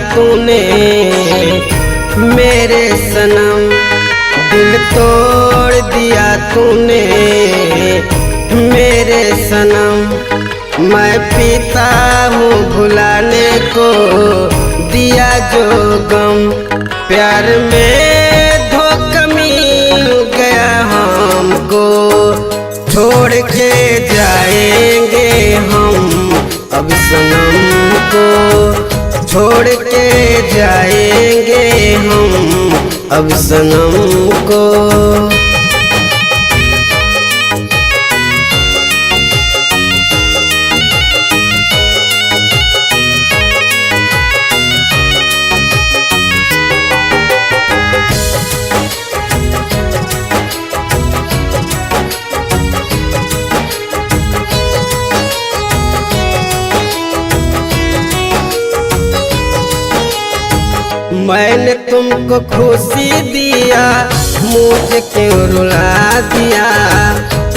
तूने मेरे सनम, दिल तोड़ दिया तूने मेरे सनम। मैं पीता हूँ भुलाने को दिया जो गम, प्यार में धोखा मिल गया हमको, छोड़ के जाएंगे हम अब सनम को, छोड़ के जाएंगे हम अब सनम को। मैंने तुमको खुशी दिया, मुझे क्यों रुला दिया,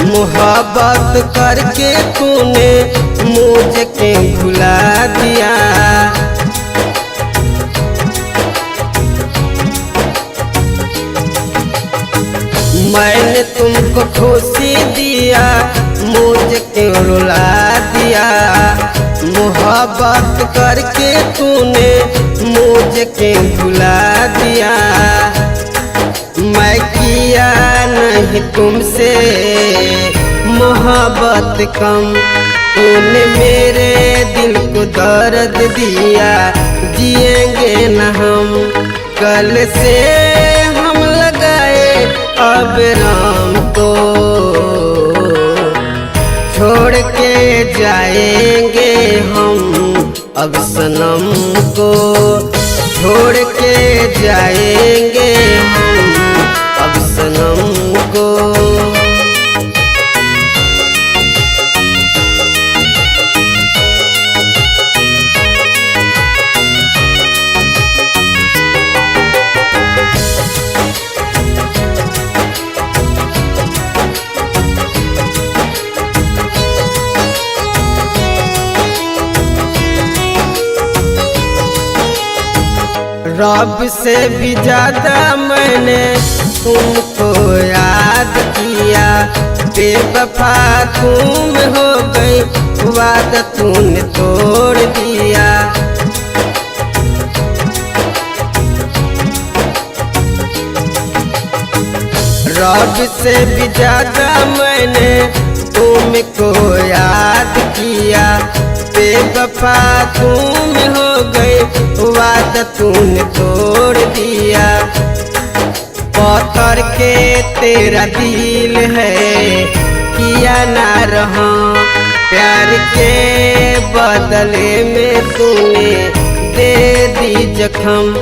मोहब्बत करके तूने मुझे क्यों भुला दिया। मैंने तुमको खुशी दिया, मुझे क्यों रुला दिया, मोहब्बत करके तूने मुझे क्यों भुला दिया। मैं किया नहीं तुमसे मोहब्बत कम, तूने मेरे दिल को दर्द दिया, जिएंगे न हम, कल से हम लगाए अब राम को, छोड़ के जाएंगे हम अब सनम को, छोड़ के जाएंगे हम अब सनम को। रब से भी ज्यादा मैंने तुमको याद किया, बेवफा तुम हो गई, वादा तूने तोड़ दिया। रब से भी ज्यादा मैंने तुमको याद किया, बेवफा तुम हो गई, वादा तूने तोड़ दिया। पत्थर के तेरा दिल है किया ना रहा, प्यार के बदले में तूने दे दी जख्म,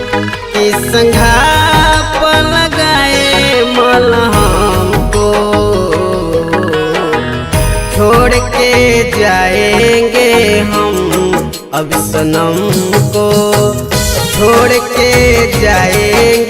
कि संघाप लगाए मलहम को, छोड़ के जाएंगे हम अब सनम को, छोड़ के जाएंगे